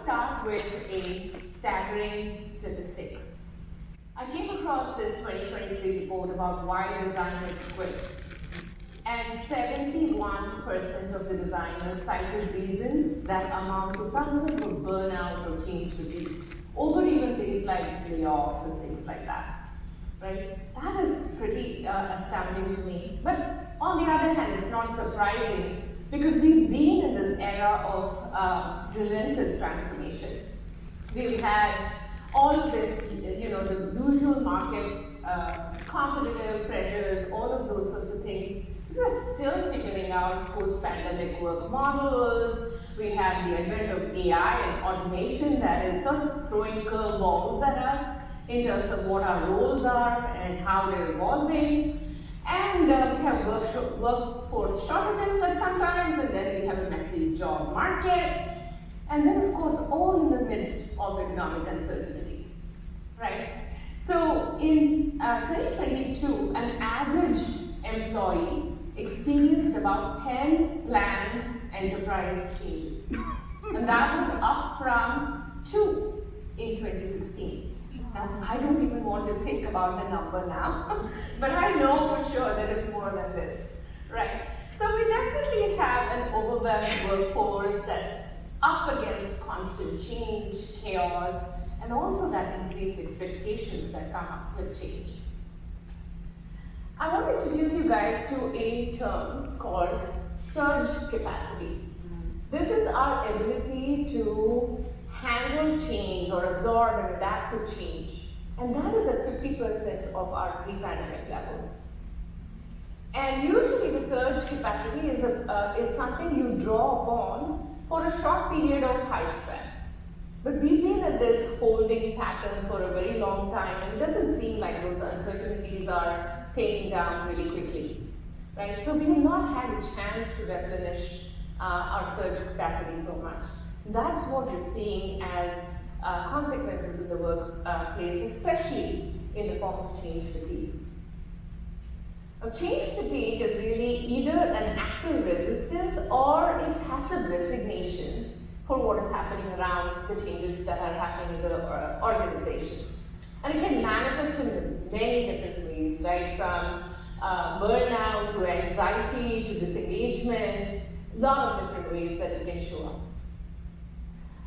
start with a staggering statistic. I came across this 2023 report about why designers quit, and 71% of the designers cited reasons that amount to some sort of burnout or change fatigue, over even things like layoffs and things like that, right? That is pretty astounding to me. But on the other hand, it's not surprising because we've been in this era of relentless transformation. We've had all of this, the usual market, competitive pressures, all of those sorts of things. We're still figuring out post-pandemic work models. We have the advent of AI and automation that is sort of throwing curveballs at us in terms of what our roles are and how they're evolving. And we have workforce shortages at sometimes, and then we have a messy job market. And then, of course, all in the midst of economic uncertainty, right? So in 2022, an average employee experienced about 10 planned enterprise changes. And that was up from 2 in 2016. Now, I don't even want to think about the number now, but I know for sure there is more than this, right? So we definitely have an overwhelmed workforce that's up against constant change, chaos, and also that increased expectations that come up with change. I want to introduce you guys to a term called surge capacity. This is our ability to handle change or absorb and adapt to change. And that is at 50% of our pre-pandemic levels. And usually the surge capacity is something you draw upon for a short period of high stress. But we've been in this holding pattern for a very long time, and it doesn't seem like those uncertainties are taking down really quickly, right? So we have not had a chance to replenish our surge capacity so much. That's what we're seeing as consequences in the workplace, especially in the form of change fatigue. Now, change fatigue is really either an active resistance or a passive resignation for what is happening around the changes that are happening in the organization. And it can manifest in many different ways, right? From burnout to anxiety to disengagement, a lot of different ways that it can show up.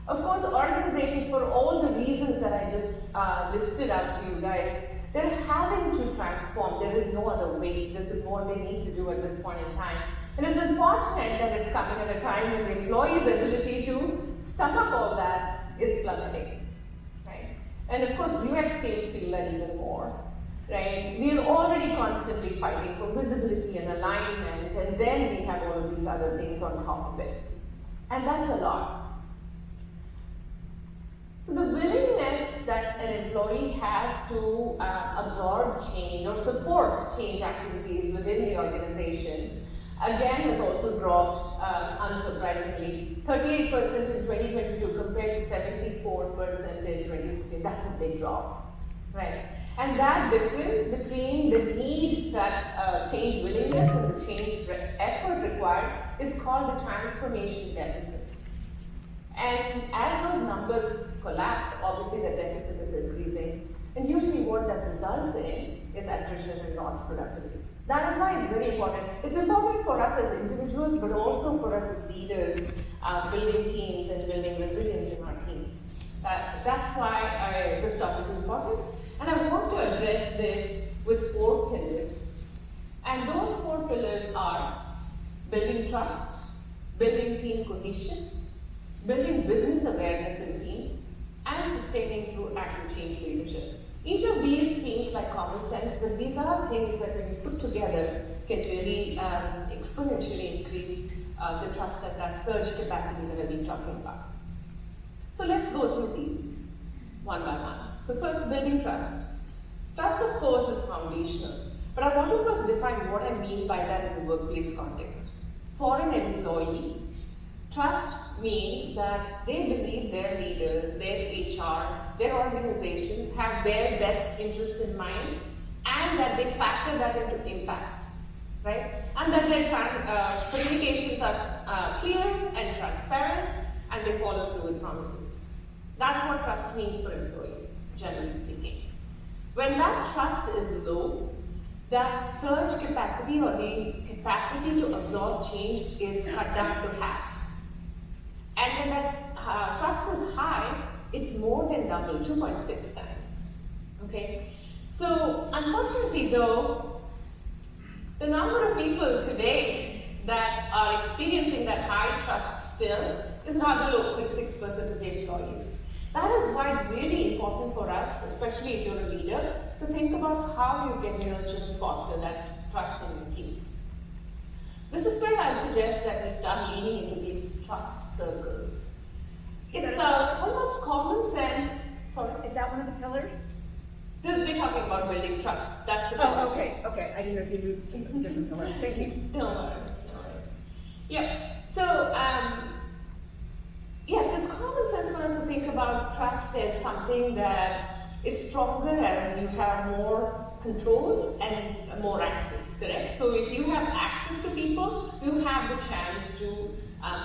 Of course, organizations, for all the reasons that I just listed out to you guys, they're having to transform. There is no other way. This is what they need to do at this point in time. And it's unfortunate that it's coming at a time when the employee's ability to stomach all that is plummeting, right? And of course, UX teams feel that even more, right? We are already constantly fighting for visibility and alignment, and then we have all of these other things on top of it. And that's a lot. So the willingness that an employee has to absorb change or support change activities within the organization, again, has also dropped unsurprisingly. 38% in 2022 compared to 74% in 2016. That's a big drop, right? And that difference between the need, that change willingness and the change effort required is called the transformation deficit. And as those numbers collapse, obviously the deficit is increasing. And usually what that results in is attrition and lost productivity. That is why it's very important. It's important for us as individuals, but also for us as leaders, building teams and building resilience in our teams. That's why this topic is important. And I want to address this with 4 pillars. And those 4 pillars are building trust, building team cohesion, building business awareness in teams, and sustaining through active change leadership. Each of these seems like common sense, but these are things that when you put together can really exponentially increase the trust and that surge capacity that I've been talking about. So let's go through these one by one. So first, building trust. Trust, of course, is foundational, but I want to first define what I mean by that in the workplace context. For an employee, trust means that they believe their leaders, their HR, their organizations have their best interest in mind, and that they factor that into impacts, right? And that their communications are clear and transparent, and they follow through with promises. That's what trust means for employees, generally speaking. When that trust is low, that surge capacity or the capacity to absorb change is cut down to half. And when that trust is high, it's more than double, 2.6 times. Okay? So, unfortunately though, the number of people today that are experiencing that high trust still is rather low, 26% of the employees. That is why it's really important for us, especially if you're a leader, to think about how you can nurture and foster that trust in your teams. This is where I suggest that we start leaning into these trust circles. It's almost common sense. Sorry? Is that one of the pillars? We're talking about building trust. That's the pillar. Oh, okay. I didn't know if you moved to a different pillar. Thank you. No worries. Yeah. So, yes, it's common sense for us to think about trust as something that is stronger as you have more control and more access, correct? So if you have access to people, you have the chance to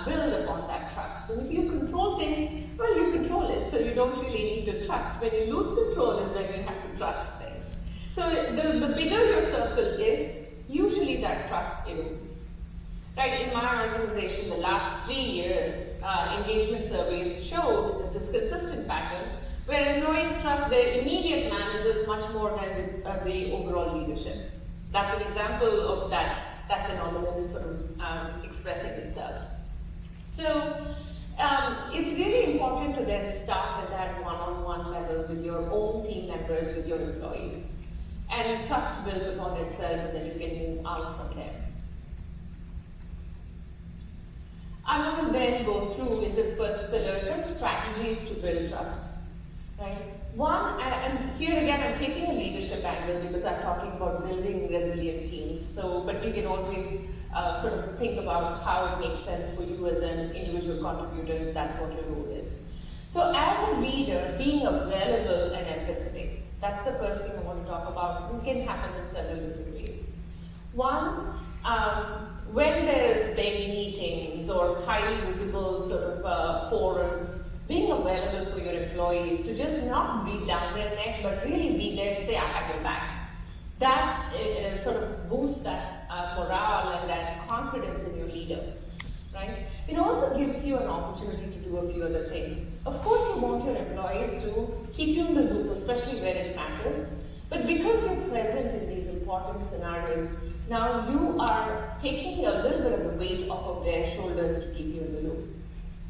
build upon that trust. And if you control things, well, you control it, so you don't really need to trust. When you lose control is when you have to trust things. So the bigger your circle is, usually that trust erodes. Right, in my organization, the last 3 years, engagement surveys showed this consistent pattern where employees trust their immediate managers much more than the overall leadership. That's an example of that phenomenon is sort of expressing itself. So it's really important to then start at that one-on-one level with your own team members, with your employees. And trust builds upon itself, and then you can move out from there. I'm going to then go through in this first pillar some strategies to build trust. Right? One, and here again I'm taking a leadership angle because I'm talking about building resilient teams. So, but you can always sort of think about how it makes sense for you as an individual contributor if that's what your role is. So as a leader, being available and empathetic, that's the first thing I want to talk about. It can happen in several different ways. One, when there's daily meetings or highly visible sort of forums, being available for your employees to just not breathe down their neck, but really be there to say, I have your back. That sort of boosts that morale and that confidence in your leader, right? It also gives you an opportunity to do a few other things. Of course, you want your employees to keep you in the loop, especially where it matters. But because you're present in these important scenarios, now you are taking a little bit of the weight off of their shoulders to keep you in the loop.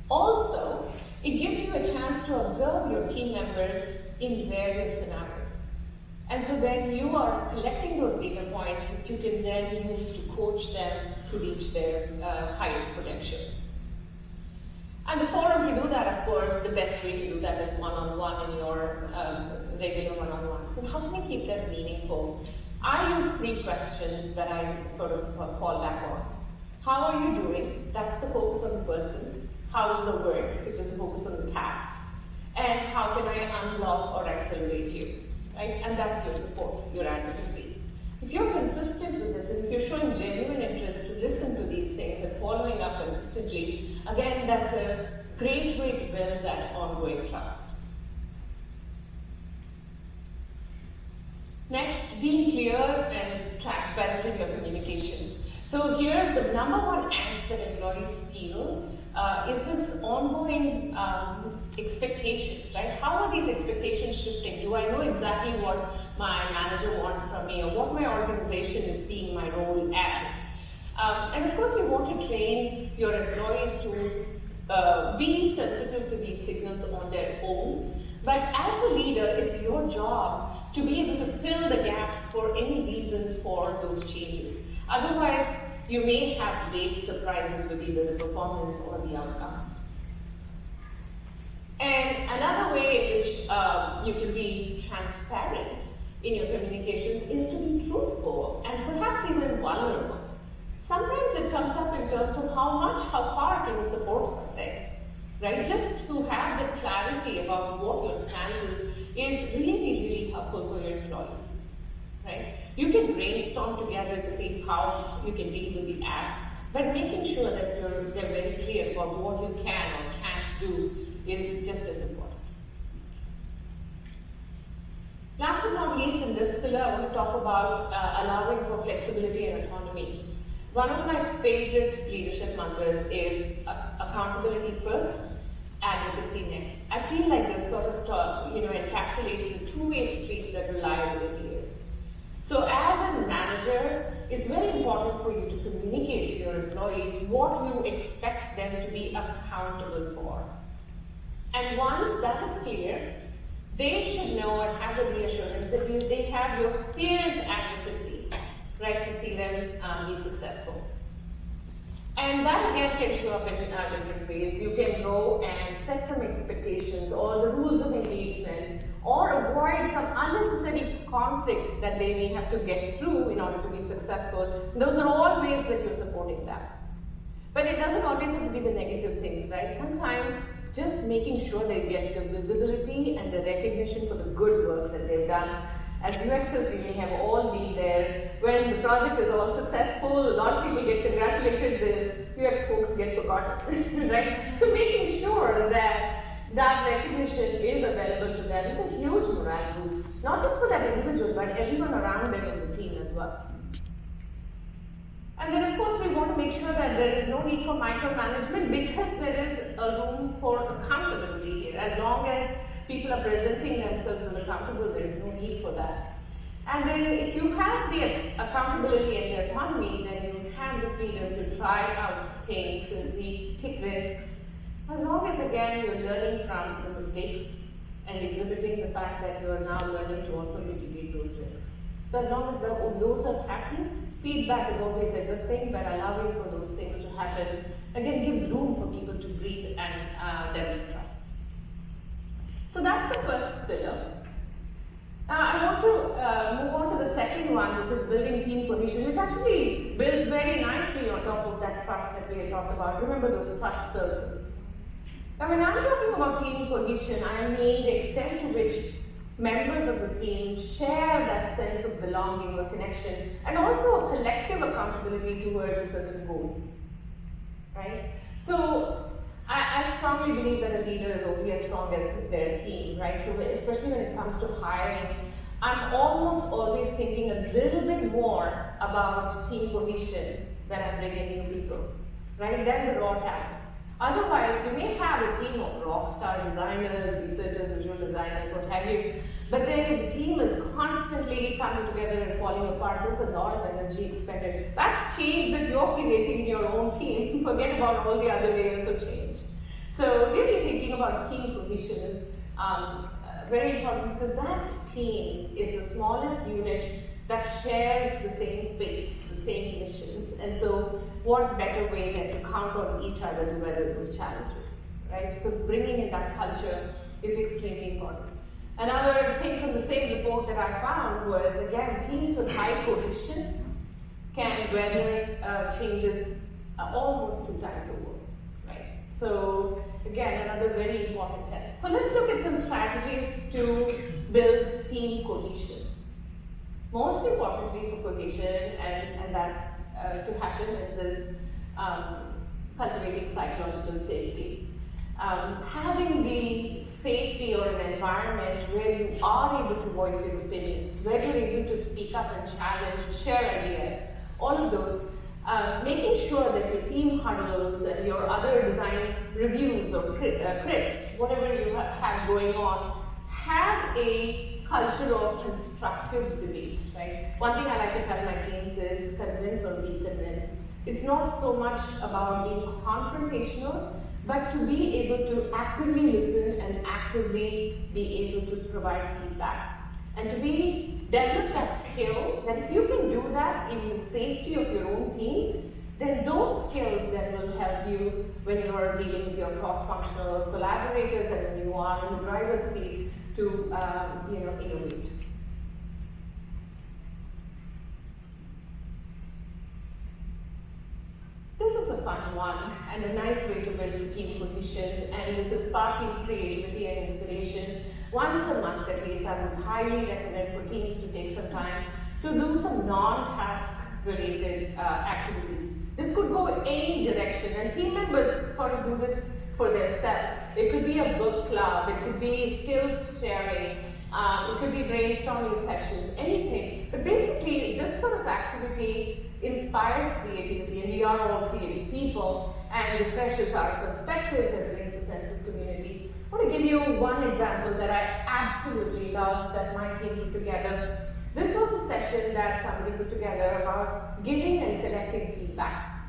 Also, it gives you a chance to observe your team members in various scenarios. And so then you are collecting those data points which you can then use to coach them to reach their highest potential. And the forum to do that, of course, the best way to do that is one-on-one in your regular one-on-ones. And how can you keep that meaningful? I use 3 questions that I sort of fall back on. How are you doing? That's the focus on the person. How's the work, which is the focus on the tasks. And how can I unblock or accelerate you? Right? And that's your support, your advocacy. If you're consistent with this, and if you're showing genuine interest to listen to these things and following up consistently, again, that's a great way to build that ongoing trust. Next, being clear and transparent in your communications. So here's the number one angst that employees feel is this ongoing expectations, right? How are these expectations shifting? Do I know exactly what my manager wants from me or what my organization is seeing my role as? And of course, you want to train your employees to be sensitive to these signals on their own. But as a leader, it's your job to be able to fill the gaps for any reasons for those changes. Otherwise, you may have late surprises with either the performance or the outcomes. And another way in which you can be transparent in your communications is to be truthful and perhaps even vulnerable. Sometimes it comes up in terms of how far can you support something, right? Just to have the clarity about what your stance is really, really helpful for your employees, right? You can brainstorm together to see how you can deal with the ask, but making sure that they're very clear about what you can or can't do is just as important. not least in this pillar, I want to talk about allowing for flexibility and autonomy. One of my favorite leadership mantras is accountability first, advocacy next. I feel like this sort of encapsulates the two-way street that reliability is. So as a manager, it's very important for you to communicate to your employees what you expect them to be accountable for. And once that is clear, they should know and have the reassurance that they have your peers' advocacy, right, to see them be successful. And that again can show up in different ways. You can go and set some expectations or the rules of engagement or avoid some unnecessary conflict that they may have to get through in order to be successful. Those are all ways that you're supporting them. But it doesn't always have to be the negative things, right? Sometimes just making sure they get the visibility and the recognition for the good work that they've done. As UXers, we may have all been there. When the project is all successful, a lot of people get congratulated, the UX folks get forgotten, right? So making sure that that recognition is available to them is a huge morale boost, not just for that individual, but everyone around them in the team as well. And then of course we want to make sure that there is no need for micromanagement because there is a room for accountability here. As long as people are presenting themselves as accountable, there is no need for that. And then if you have the accountability and the autonomy, then you have the freedom to try out things and see, take risks. As long as again you're learning from the mistakes and exhibiting the fact that you are now learning to also mitigate those risks. So as long as those are happening, feedback is always a good thing, but allowing for those things to happen again gives room for people to breathe and develop trust. So that's the first pillar. I want to move on to the second one, which is building team cohesion, which actually builds very nicely on top of that trust that we had talked about. Remember those trust circles. Now when I'm talking about team cohesion, I mean the extent to which members of the team share that sense of belonging or connection and also a collective accountability towards a certain goal, right? So I strongly believe that a leader is only as strong as their team, right? So especially when it comes to hiring, I'm almost always thinking a little bit more about team cohesion when I'm bringing new people, right? Than the raw talent. Otherwise, you may have a team of rock star designers, researchers, visual designers, what have you, but then if the team is constantly coming together and falling apart, there's a lot of energy expended. That's change that you're creating in your own team. Forget about all the other areas of change. So really thinking about team cohesion is very important because that team is the smallest unit that shares the same fates, the same missions, and so what better way than to count on each other to weather those challenges, right? So bringing in that culture is extremely important. Another thing from the same report that I found was, again, teams with high cohesion can weather changes almost 2 times over, right? So again, another very important tenet. So let's look at some strategies to build team cohesion. Most importantly for cohesion and that to happen is this cultivating psychological safety. Having the safety or an environment where you are able to voice your opinions, where you're able to speak up and challenge, share ideas, all of those, making sure that your team huddles and your other design reviews or crits, whatever you have going on, have a culture of constructive debate, right? One thing I like to tell my teams is convince or be convinced. It's not so much about being confrontational, but to be able to actively listen and actively be able to provide feedback. And to develop that skill that if you can do that in the safety of your own team, then those skills then will help you when you're dealing with your cross-functional collaborators and when you are in the driver's seat to innovate. This is a fun one and a nice way to build team cohesion, and this is sparking creativity and inspiration. Once a month at least, I would highly recommend for teams to take some time to do some non-task related activities. This could go any direction, and team members sort of do this for themselves. It could be a book club, it could be skills sharing, It could be brainstorming sessions, anything. But basically, this sort of activity inspires creativity, and we are all creative people, and refreshes our perspectives and brings a sense of community. I want to give you one example that I absolutely love that my team put together. This was a session that somebody put together about giving and collecting feedback,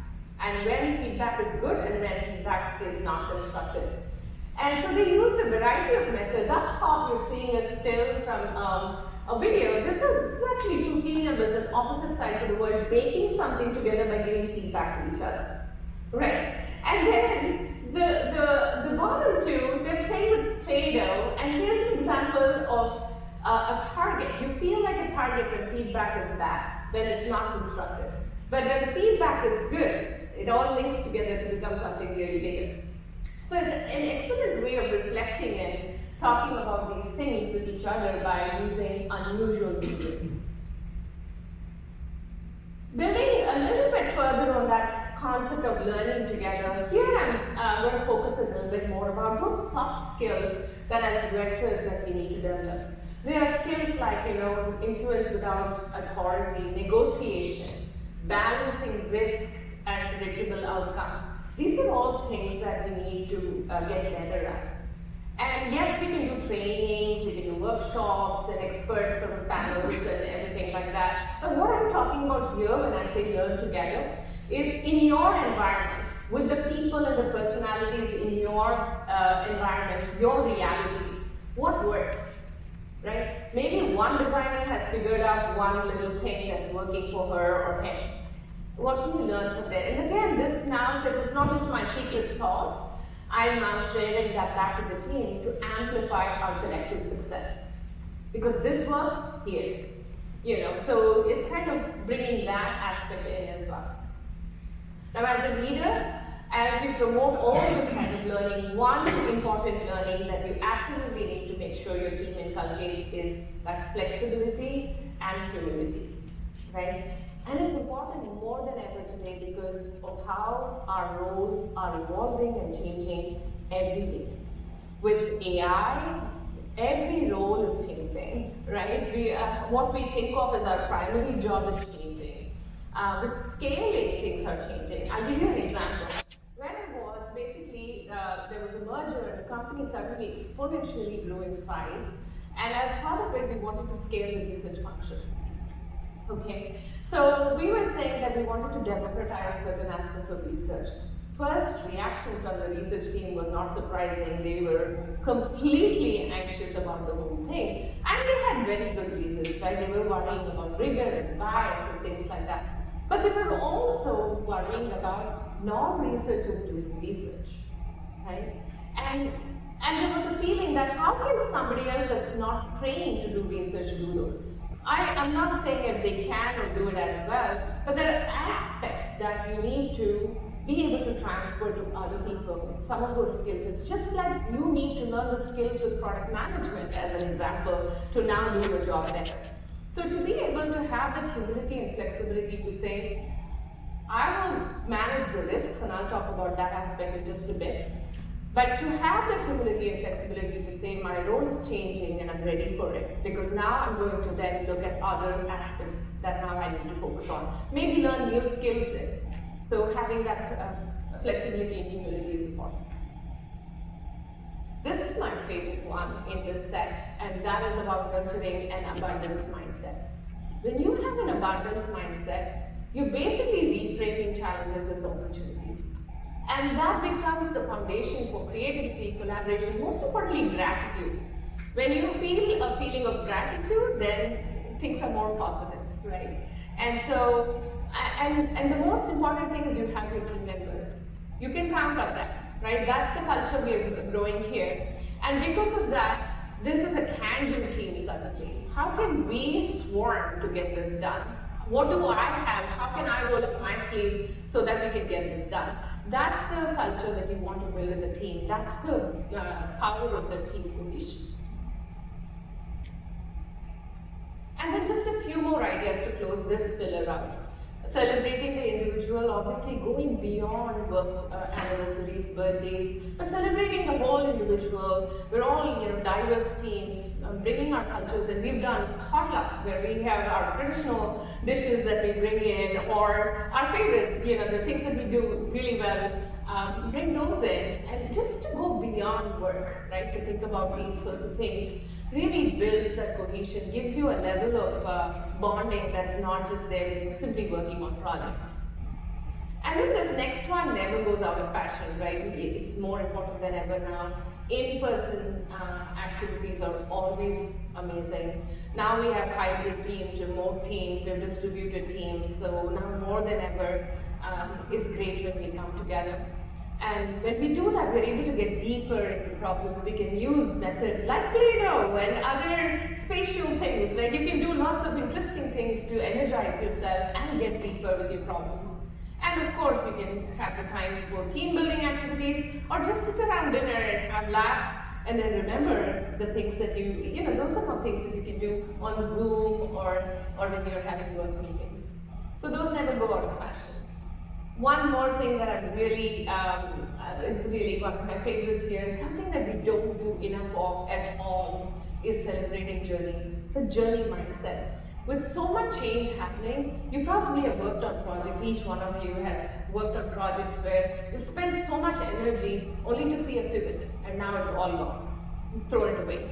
and when feedback is good and when feedback is not constructive. And so they used a variety of methods. Up top, you're seeing a still from a video. This is actually two team members on opposite sides of the world baking something together by giving feedback to each other, right? And then the bottom two, they're playing with Play-Doh, and here's an example of a target. You feel like a target when feedback is bad, then it's not constructive. But when the feedback is good, it all links together to become something really bigger. So it's an excellent way of reflecting and talking about these things with each other by using unusual mediums. Building a little bit further on that concept of learning together, here I'm going to focus a little bit more about those soft skills that as UXers that we need to develop. There are skills like, influence without authority, negotiation, balancing risk and predictable outcomes. These are all things that we need to get better at. And yes, we can do trainings, we can do workshops and expert sort of panels and everything like that. But what I'm talking about here when I say learn together is in your environment, with the people and the personalities in your environment, your reality, what works, right? Maybe one designer has figured out one little thing that's working for her or him. What can you learn from there? And again, this now says it's not just my secret sauce. I'm now sharing that back with the team to amplify our collective success. Because this works here, so it's kind of bringing that aspect in as well. Now, as a leader, as you promote all this kind of learning, one important learning that you absolutely need to make sure your team inculcates is that flexibility and humility, right? And it's important more than ever today because of how our roles are evolving and changing every day. With AI, every role is changing, right? What we think of as our primary job is changing. With scaling, things are changing. I'll give you an example. When I was, basically, there was a merger and the company suddenly exponentially grew in size. And as part of it, we wanted to scale the research function. Okay, so we were saying that we wanted to democratize certain aspects of research. First reaction from the research team was not surprising. They were completely anxious about the whole thing. And they had very good reasons, right? They were worrying about rigor and bias and things like that. But they were also worrying about non-researchers doing research, right? And there was a feeling that how can somebody else that's not trained to do research do those? I'm not saying that they can or do it as well, but there are aspects that you need to be able to transfer to other people, some of those skills. It's just like you need to learn the skills with product management, as an example, to now do your job better. So to be able to have that humility and flexibility to say, I will manage the risks, and I'll talk about that aspect in just a bit. But to have the humility and flexibility to say my role is changing and I'm ready for it, because now I'm going to then look at other aspects that now I need to focus on. Maybe learn new skills in. So having that flexibility and humility is important. This is my favorite one in this set, and that is about nurturing an abundance mindset. When you have an abundance mindset, you're basically reframing challenges as opportunities. And that becomes the foundation for creativity, collaboration, most importantly, gratitude. When you feel a feeling of gratitude, then things are more positive, right? And so, and the most important thing is you have your team members. You can count on that, right? That's the culture we're growing here. And because of that, this is a can-do team suddenly. How can we swarm to get this done? What do I have? How can I roll up my sleeves so that we can get this done? That's the culture that you want to build in the team. That's the power of the team cohesion. And then just a few more ideas to close this pillar out. Celebrating the individual, obviously going beyond work anniversaries, birthdays, but celebrating the all individual, we're all diverse teams, bringing our cultures in. We've done potlucks where we have our traditional dishes that we bring in, or our favorite, the things that we do really well, bring those in. And just to go beyond work, right, to think about these sorts of things, really builds that cohesion, gives you a level of bonding that's not just there when you're simply working on projects. And then this next one never goes out of fashion, right? It's more important than ever now. In-person activities are always amazing. Now we have hybrid teams, remote teams, we have distributed teams. So now more than ever, it's great when we come together. And when we do that, we're able to get deeper into problems. We can use methods like Play-Doh and other spatial things. Like you can do lots of interesting things to energize yourself and get deeper with your problems. And of course, you can have the time for team building activities or just sit around dinner and have laughs and then remember the things that those are not things that you can do on Zoom or when you're having work meetings. So those never go out of fashion. One more thing that I'm really, is really one of my favorites here, and something that we don't do enough of at all, is celebrating journeys. It's a journey mindset. With so much change happening, you probably have worked on projects, each one of you has worked on projects where you spend so much energy only to see a pivot, and now it's all gone. You throw it away.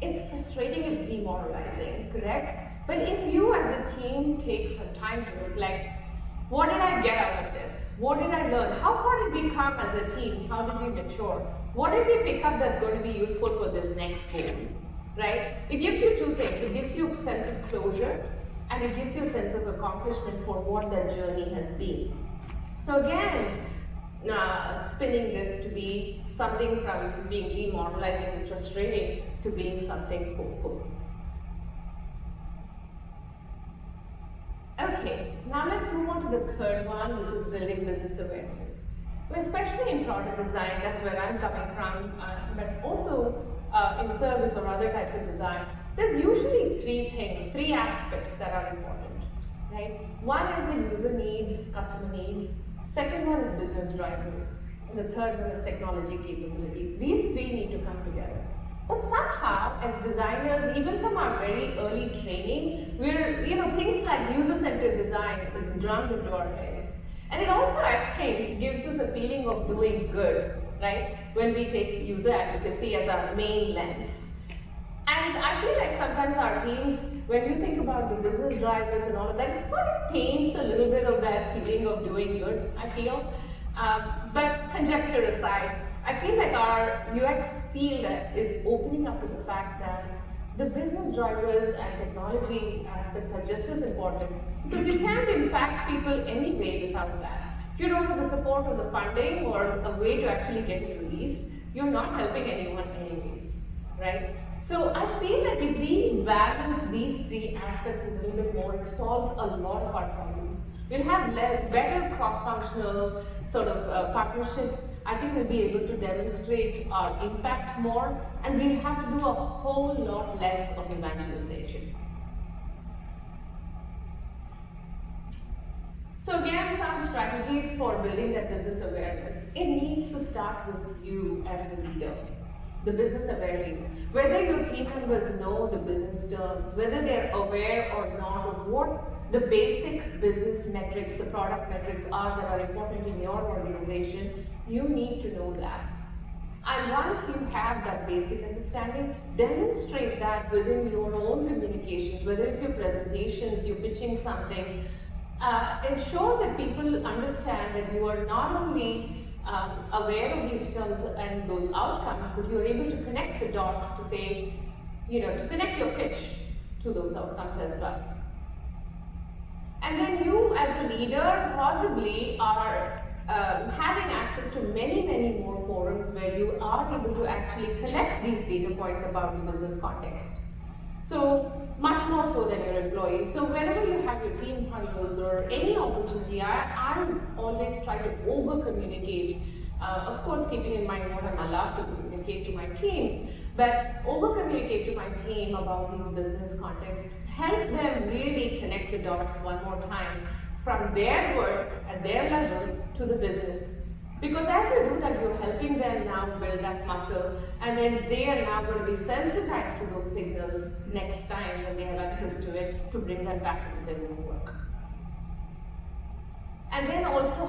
It's frustrating, it's demoralizing, correct? But if you as a team take some time to reflect, what did I get out of this? What did I learn? How far did we come as a team? How did we mature? What did we pick up that's going to be useful for this next goal? Right? It gives you two things. It gives you a sense of closure and it gives you a sense of accomplishment for what that journey has been. So again, spinning this to be something from being demoralizing and frustrating to being something hopeful. Okay, now let's move on to the third one, which is building business awareness. Especially in product design, that's where I'm coming from, but also in service or other types of design, there's usually three aspects that are important, right? One is the user needs, customer needs. Second one is business drivers. And the third one is technology capabilities. These three need to come together. But somehow, as designers, even from our very early training, we're, things like user-centered design is drummed into our heads. And it also, I think, gives us a feeling of doing good, right? When we take user advocacy as our main lens. And I feel like sometimes our teams, when you think about the business drivers and all of that, it sort of taints a little bit of that feeling of doing good, I feel. But conjecture aside, I feel like our UX field is opening up to the fact that the business drivers and technology aspects are just as important because you can't impact people anyway without that. If you don't have the support or the funding or a way to actually get it released, you're not helping anyone anyways, right? So I feel like if we balance these three aspects a little bit more, it solves a lot of our problems. We'll have better cross-functional sort of partnerships. I think we'll be able to demonstrate our impact more, and we'll have to do a whole lot less of evangelization. So again, some strategies for building that business awareness. It needs to start with you as the leader, the business aware leader. Whether your team members know the business terms, whether they're aware or not of what the basic business metrics, the product metrics are that are important in your organization, you need to know that. And once you have that basic understanding, demonstrate that within your own communications, whether it's your presentations, you're pitching something, ensure that people understand that you are not only aware of these terms and those outcomes, but you're able to connect the dots to say, to connect your pitch to those outcomes as well. And then you as a leader possibly are having access to many, many more forums where you are able to actually collect these data points about the business context. So much more so than your employees. So whenever you have your team huddles or any opportunity, I always try to over-communicate, of course keeping in mind what I'm allowed to communicate to my team, but over-communicate to my team about these business contexts, help them really connect the dots one more time from their work at their level to the business. Because as you do that, you're helping them now build that muscle, and then they are now going to be sensitized to those signals next time when they have access to it to bring that back into their own work. And then also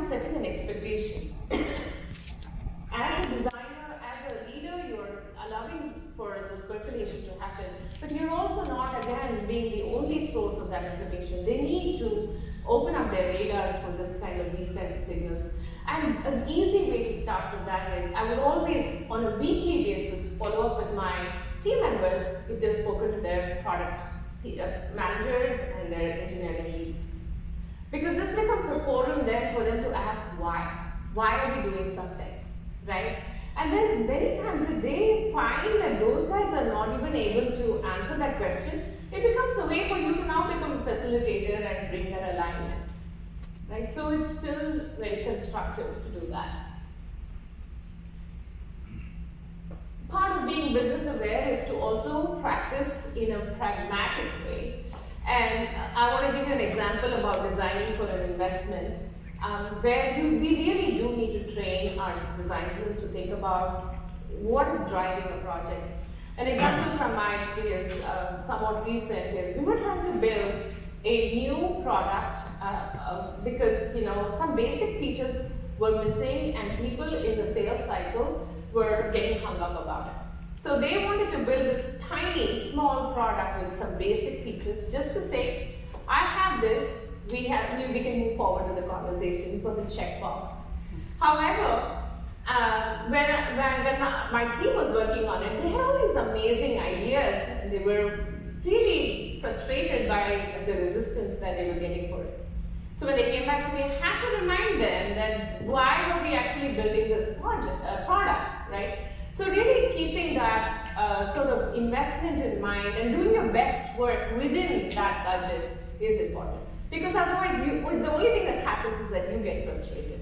setting an expectation. As a designer, as a leader, you're allowing for this percolation to happen, but you're also not, again, being the only source of that information. They need to open up their radars for these kinds of signals. And an easy way to start with that is, I would always, on a weekly basis, follow up with my team members if they've spoken to their product managers and their engineering leads. Because this becomes a forum then for them to ask why. Why are we doing something, right? And then many times if they find that those guys are not even able to answer that question, it becomes a way for you to now become a facilitator and bring that alignment. Right? So it's still very constructive to do that. Part of being business aware is to also practice in a pragmatic way. And I want to give you an example about designing for an investment, where we really do need to train our design teams to think about what is driving a project. An example from my experience, somewhat recent, is we were trying to build a new product because some basic features were missing and people in the sales cycle were getting hung up about it. So they wanted to build this tiny, small product with some basic features just to say, I have this, we can move forward to the conversation. It was a checkbox. However, when my team was working on it, they had all these amazing ideas and they were really frustrated by the resistance that they were getting for it. So when they came back to me, I had to remind them that why were we actually building this product, right? So really keeping that sort of investment in mind and doing your best work within that budget is important. Because otherwise, the only thing that happens is that you get frustrated.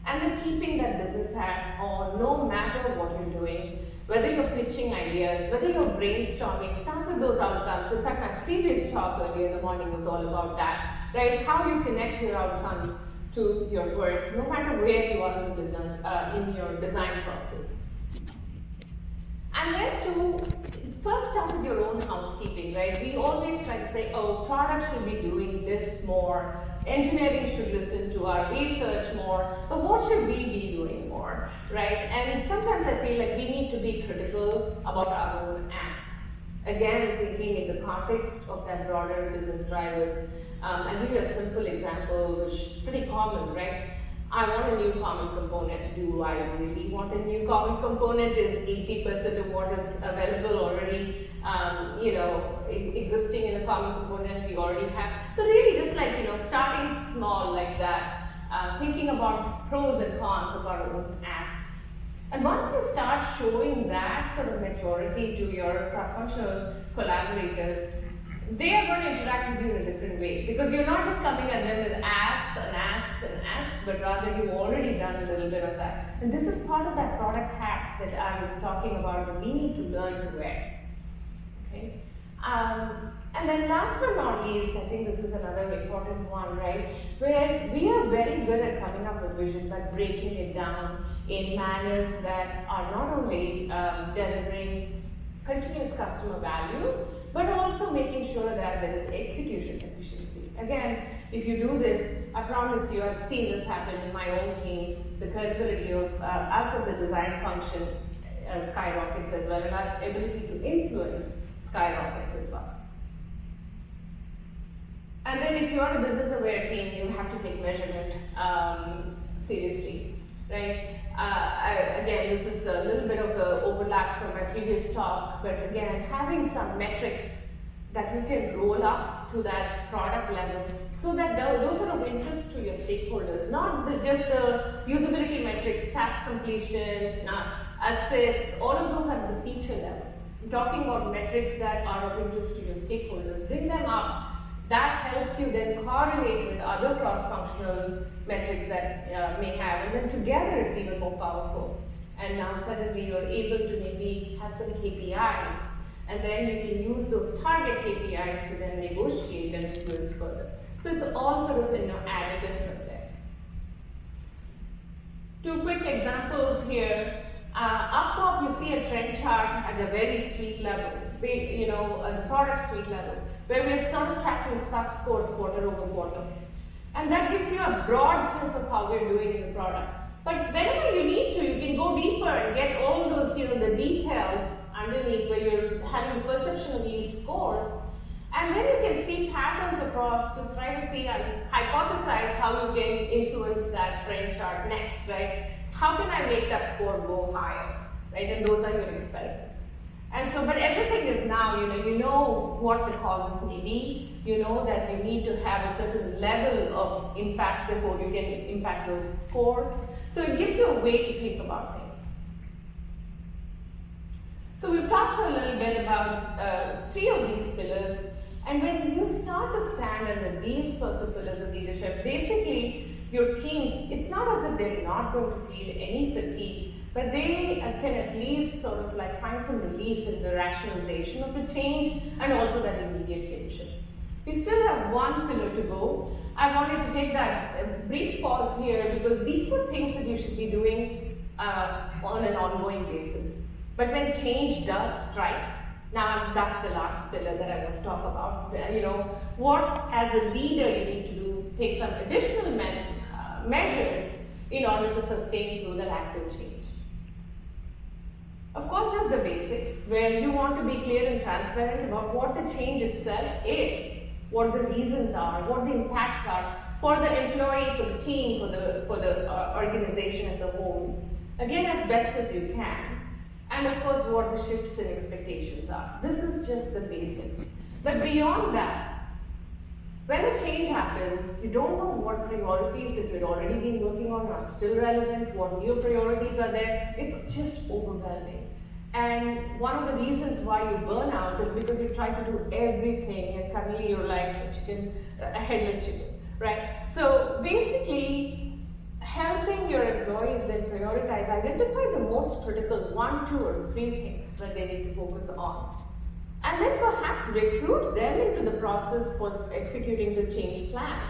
And then keeping that business hat on, no matter what you're doing, whether you're pitching ideas, whether you're brainstorming, start with those outcomes. In fact, my previous talk earlier in the morning was all about that, right? How you connect your outcomes to your work, no matter where you are in the business, in your design process. And then to first start with your own housekeeping, right? We always try to say, oh, product should be doing this more, engineering should listen to our research more, but what should we be doing more, right? And sometimes I feel like we need to be critical about our own asks. Again, thinking in the context of that broader business drivers. I'll give you a simple example, which is pretty common, right? I want a new common component. Do I really want a new common component? Is 80% of what is available already, existing in a common component we already have? So really just like, starting small like that, thinking about pros and cons of our own asks. And once you start showing that sort of maturity to your cross-functional collaborators, they are going to interact with you in a different way, because you're not just coming at them with asks and asks and asks, but rather you've already done a little bit of that. And this is part of that product hat that I was talking about that we need to learn to wear. Okay? And then last but not least, I think this is another important one, right? Where we are very good at coming up with vision, but breaking it down in manners that are not only delivering continuous customer value, but also making sure that there is execution efficiency. Again, if you do this, I promise you, I've seen this happen in my own teams. The credibility of us as a design function skyrockets as well, and our ability to influence skyrockets as well. And then if you're a business-aware team, you have to take measurement seriously, right? Again, this is a little bit of an overlap from my previous talk, but again, having some metrics that you can roll up to that product level so that those are of interest to your stakeholders, not just the usability metrics, task completion, assists, all of those are at the feature level. I'm talking about metrics that are of interest to your stakeholders. Bring them up. That helps you then correlate with other cross-functional metrics that may have, and then together it's even more powerful. And now suddenly you're able to maybe have some KPIs, and then you can use those target KPIs to then negotiate and influence further. So it's all sort of additive from there. Two quick examples here. Up top, you see a trend chart at the very suite level, the product suite level, where we are sort of tracking SUS scores quarter over quarter. And that gives you a broad sense of how we're doing in the product. But whenever you need to, you can go deeper and get all those, the details underneath where you're having the perception of these scores. And then you can see patterns across to try to see and hypothesize how you can influence that trend chart next, right? How can I make that score go higher, right? And those are your experiments. And so, but everything is now, you know what the causes may be. You know that you need to have a certain level of impact before you can impact those scores. So it gives you a way to think about things. So we've talked a little bit about 3 of these pillars. And when you start to stand under these sorts of pillars of leadership, basically your teams, it's not as if they're not going to feel any fatigue, but they can at least sort of like find some relief in the rationalization of the change and also that immediate kinship. We still have 1 pillar to go. I wanted to take that brief pause here because these are things that you should be doing on an ongoing basis. But when change does strike, now that's the last pillar that I want to talk about. What as a leader you need to do, take some additional measures in order to sustain through that active change. Of course, there's the basics where you want to be clear and transparent about what the change itself is, what the reasons are, what the impacts are for the employee, for the team, for the organization as a whole. Again, as best as you can. And of course, what the shifts in expectations are. This is just the basics. But beyond that, when a change happens, you don't know what priorities that you'd already been working on are still relevant, what new priorities are there. It's just overwhelming. And one of the reasons why you burn out is because you've tried to do everything and suddenly you're like a headless chicken, right? So basically, helping your employees then prioritize, identify the most critical 1, 2, or 3 things that they need to focus on. And then perhaps recruit them into the process for executing the change plan,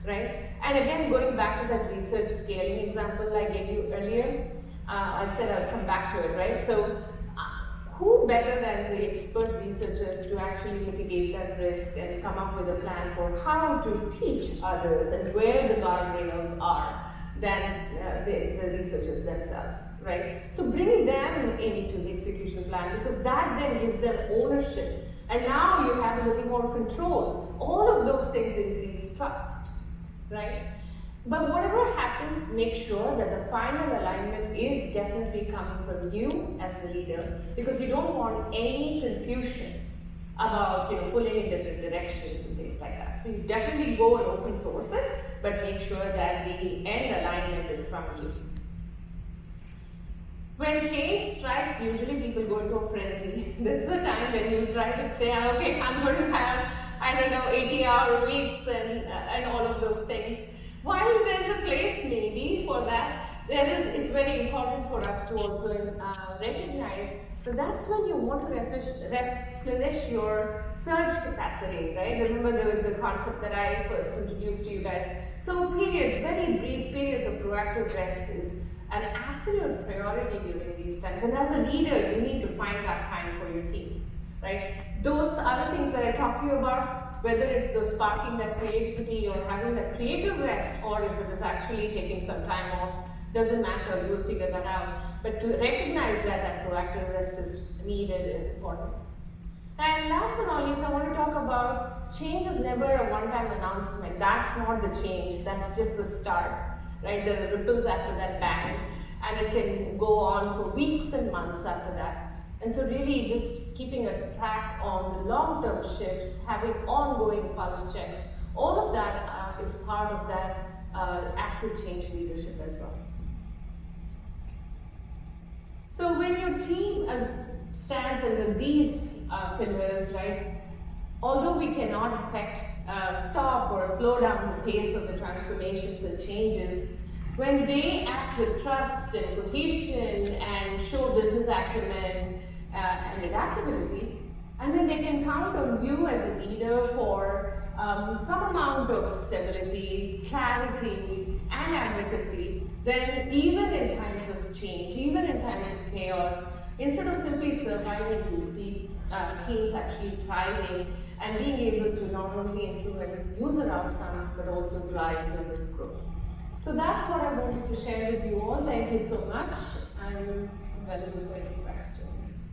right? And again, going back to that research scaling example I gave you earlier, I said I'll come back to it, right? So who better than the expert researchers to actually mitigate that risk and come up with a plan for how to teach others and where the guardrails are than the researchers themselves, right? So bringing them into the execution plan because that then gives them ownership. And now you have a little more control. All of those things increase trust, right? But whatever happens, make sure that the final alignment is definitely coming from you as the leader because you don't want any confusion about pulling in different directions and things like that. So you definitely go and open source it, but make sure that the end alignment is from you. When change strikes, usually people go into a frenzy. This is a time when you try to say, okay, I'm going to have, 80-hour weeks and all of those things. While there's a place maybe for that, it's very important for us to also recognize that that's when you want to replenish your surge capacity, right? Remember the concept that I first introduced to you guys. So periods, very brief periods of proactive rest is an absolute priority during these times. And as a leader, you need to find that time for your teams, right? Those other things that I talked to you about, whether it's the sparking that creativity or having that creative rest, or if it is actually taking some time off, doesn't matter, you'll figure that out. But to recognize that proactive rest is needed is important. And last but not least, I want to talk about change is never a one-time announcement. That's not the change, that's just the start, right? There are ripples after that bang, and it can go on for weeks and months after that. And so really just keeping a track on the long-term shifts, having ongoing pulse checks, all of that is part of that active change leadership as well. So when your team stands under these pillars, right, although we cannot stop or slow down the pace of the transformations and changes, when they act with trust and cohesion and show business acumen and adaptability, and then they can count on you as a leader for some amount of stability, clarity, and advocacy, then even in times of change, even in times of chaos, instead of simply surviving, you see teams actually thriving and being able to not only influence user outcomes but also drive business growth. So that's what I wanted to share with you all. Thank you so much. I'm available for any questions.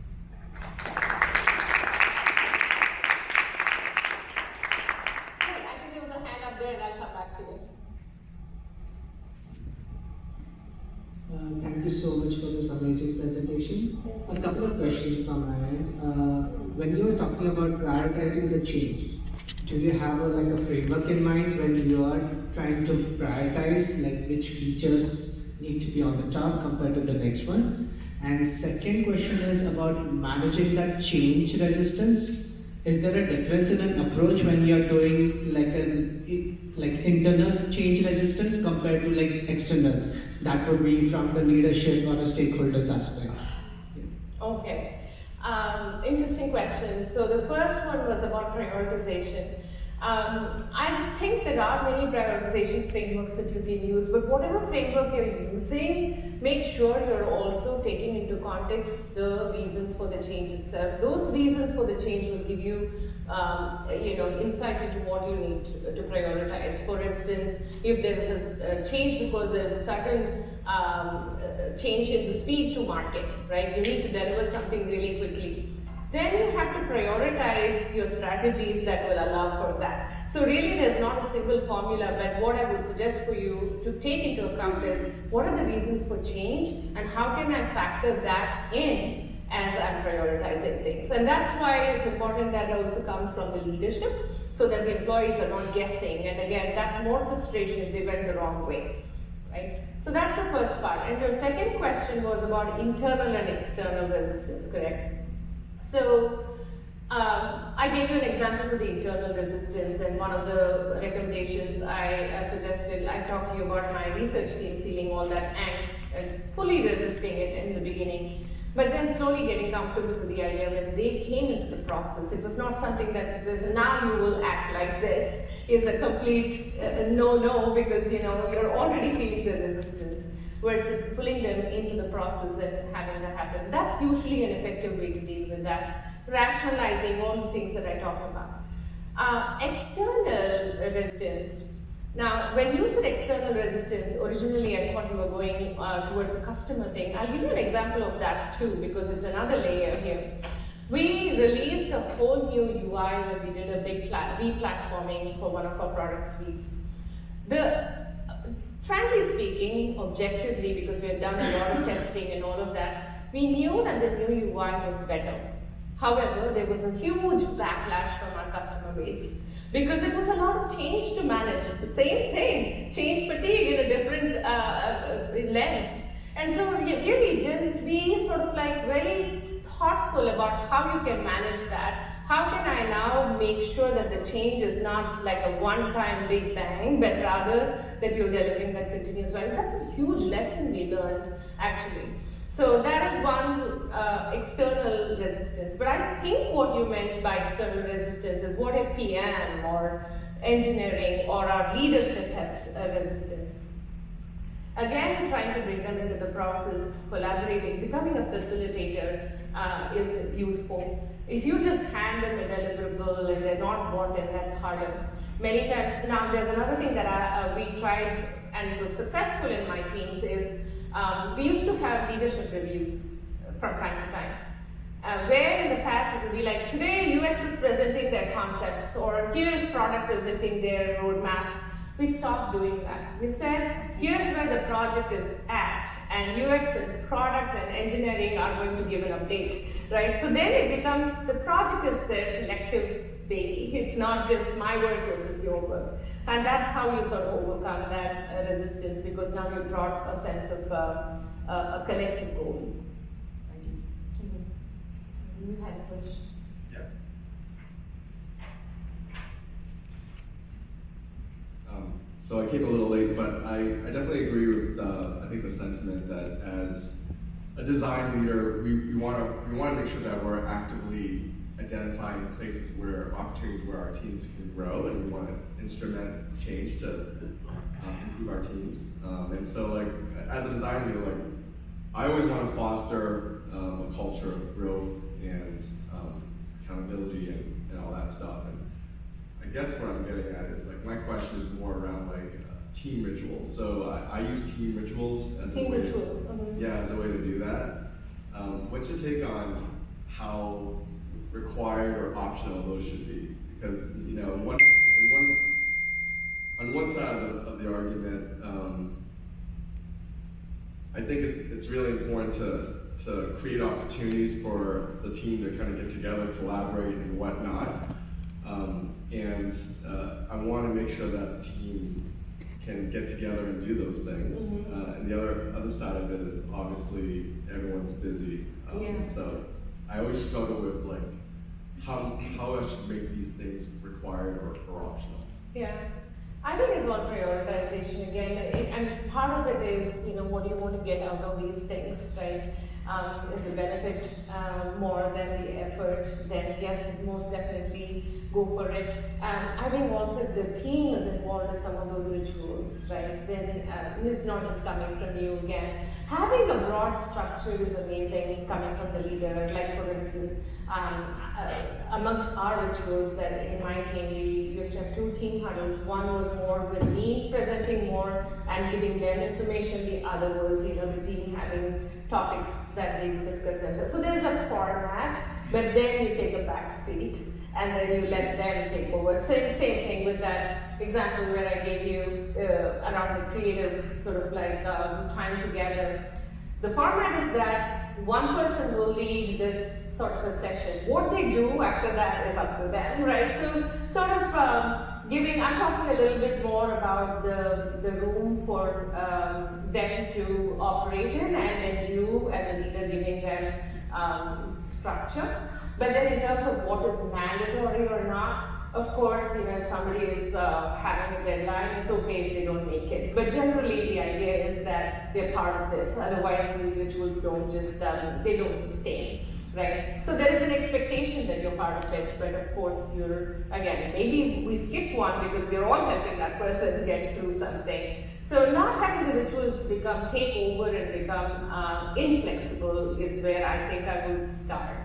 Good. I think there was a hand up there and I'll come back to you. Thank you so much for this amazing presentation. A couple of questions from my end. When you are talking about prioritizing the change, do you have like a framework in mind when you are trying to prioritize, like which features need to be on the top compared to the next one? And second question is about managing that change resistance. Is there a difference in an approach when you are doing like internal change resistance compared to like external? That would be from the leadership or a stakeholders aspect. Yeah. Okay. Interesting question. So the first one was about prioritization. I think there are many prioritization frameworks that you can use, but whatever framework you're using, make sure you're also taking into context the reasons for the change itself. Those reasons for the change will give you, insight into what you need to prioritize. For instance, if there is a change because there is a certain change in the speed to market, right? You need to deliver something really quickly. Then you have to prioritize your strategies that will allow for that. So really there's not a single formula, but what I would suggest for you to take into account is what are the reasons for change and how can I factor that in as I'm prioritizing things. And that's why it's important that it also comes from the leadership so that the employees are not guessing. And again, that's more frustration if they went the wrong way, right? So that's the first part. And your second question was about internal and external resistance, correct? So, I gave you an example of the internal resistance, and one of the recommendations I suggested, I talked to you about my research team feeling all that angst and fully resisting it in the beginning, but then slowly getting comfortable with the idea when they came into the process. It was not something that there's now you will act like this is a complete no, because you're already feeling the resistance, versus pulling them into the process and having that happen. That's usually an effective way to deal with that, rationalizing all the things that I talked about. External resistance. Now, when you said external resistance, originally I thought you were going towards a customer thing. I'll give you an example of that too, because it's another layer here. We released a whole new UI where we did a big re-platforming for one of our product suites. Frankly speaking, objectively, because we had done a lot of testing and all of that, we knew that the new UI was better. However, there was a huge backlash from our customer base because it was a lot of change to manage. The same thing, change fatigue in a different lens. And so we really didn't be sort of like very thoughtful about how you can manage that. How can I now make sure that the change is not like a one-time big bang, but rather that you're delivering that continuous value? That's a huge lesson we learned, actually. So that is one external resistance. But I think what you meant by external resistance is what if PM or engineering or our leadership has resistance? Again, trying to bring them into the process, collaborating, becoming a facilitator is useful. If you just hand them a deliverable and they're not bought in, that's harder. Many times, now there's another thing that we tried and was successful in my teams is we used to have leadership reviews from time to time. Where in the past it would be like, today UX is presenting their concepts or here's product presenting their roadmaps. We stopped doing that. We said, here's where the project is at, and UX and product and engineering are going to give an update, right? So then it becomes, the project is their collective baby. It's not just my work versus your work. And that's how you sort of overcome that resistance, because now you've brought a sense of a collective goal. Thank you. You had a question? So I came a little late, but I definitely agree with I think the sentiment that as a design leader, we want to make sure that we're actively identifying places where opportunities where our teams can grow, and we want to instrument change to improve our teams. And so, like, as a design leader, like, I always want to foster a culture of growth and accountability and all that stuff. And I guess what I'm getting at is, like, my question is more around, like, team rituals. So I use team rituals as Team a way rituals. as a way to do that. What's your take on how required or optional those should be? Because, you know, on one side of the argument, I think it's really important to create opportunities for the team to kind of get together, collaborate, and whatnot. And I want to make sure that the team can get together and do those things. And the other side of it is obviously everyone's busy. So I always struggle with, like, how I should make these things required or optional. Yeah, I think it's on prioritization again, and part of it is, you know, what do you want to get out of these things, right? Is the benefit more than the effort? Then yes, most definitely go for it. I think also if the team is involved in some of those rituals, right? Then it's not just coming from you again. Having a broad structure is amazing coming from the leader. Like, for instance, amongst our rituals that in my team we used to have 2 team huddles. One was more with me presenting more and giving them information. The other was, you know, the team having topics that they discuss themselves. So there's a format, but then you take a back seat and then you let them take over. So the same thing with that example where I gave you around the creative sort of like time together. The format is that one person will lead this sort of a session. What they do after that is up to them, right? So sort of I'm talking a little bit more about the room for them to operate in, and then you as a leader giving them structure. But then in terms of what is mandatory or not, of course, you know, if somebody is having a deadline, it's okay if they don't make it. But generally, the idea is that they're part of this. Otherwise, these rituals don't just, they don't sustain, right? So there is an expectation that you're part of it. But of course, again, maybe we skip one because we're all helping that person get through something. So not having the rituals take over and become inflexible is where I think I would start.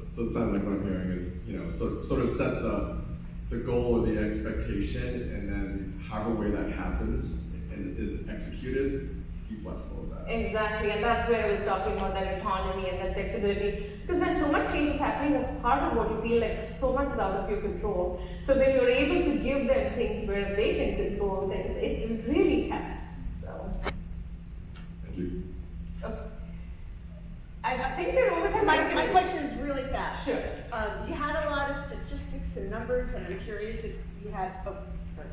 So it sounds like what I'm hearing is, you know, sort of set the goal or the expectation, and then however way that happens and is executed, be flexible with that. Exactly, and that's where I was talking about that autonomy and that flexibility. Because when so much change is happening, that's part of what you feel like so much is out of your control. So then you're able to give them things where they can control things. It really helps. So. Thank you. Okay. I think we're over time. My question is really fast. Sure. You had a lot of statistics and numbers, and I'm curious if you had, sorry.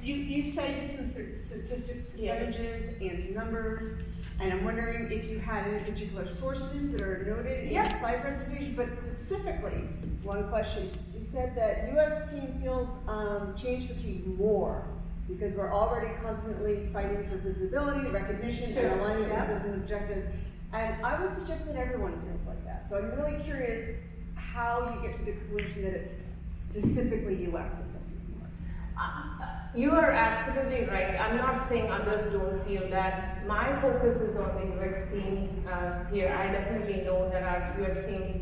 You cited some statistics, percentages, and some numbers, and I'm wondering if you had any particular sources that are noted in the slide presentation, but specifically, one question. You said that UX team feels change fatigue more because we're already constantly fighting for visibility, recognition, and alignment with business objectives. And I would suggest that everyone feels like that. So I'm really curious how you get to the conclusion that it's specifically UX that focuses more. You are absolutely right. I'm not saying others don't feel that. My focus is on the UX team here. I definitely know that our UX teams,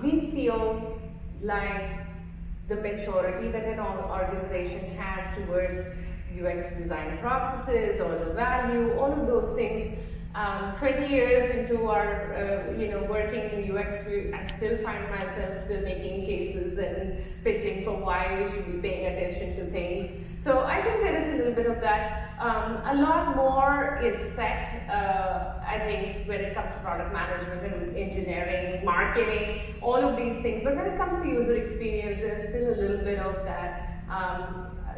we feel like the maturity that an organization has towards UX design processes or the value, all of those things. 20 years into our, working in UX, I still find myself still making cases and pitching for why we should be paying attention to things. So I think there is a little bit of that. A lot more is set, I think, when it comes to product management and engineering, marketing, all of these things. But when it comes to user experience, there's still a little bit of that.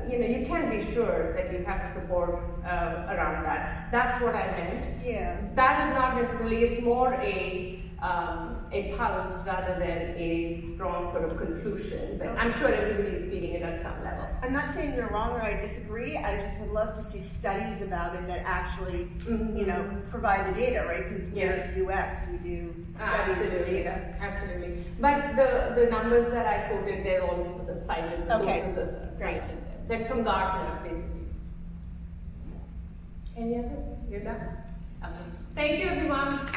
You can be sure that you have support around that. That's what I meant. Yeah. That is not necessarily, it's more a pulse rather than a strong sort of conclusion. But I'm sure everybody is feeling it at some level. I'm not saying you're wrong or I disagree. I just would love to see studies about it that actually, you know, provide the data, right? Because we're in UX, we do studies of data. Absolutely. But the numbers that I quoted, they're all cited, the Okay. sources are Great. cited. They're from Gartner, basically. Any other? You're done? Okay. Thank you, everyone.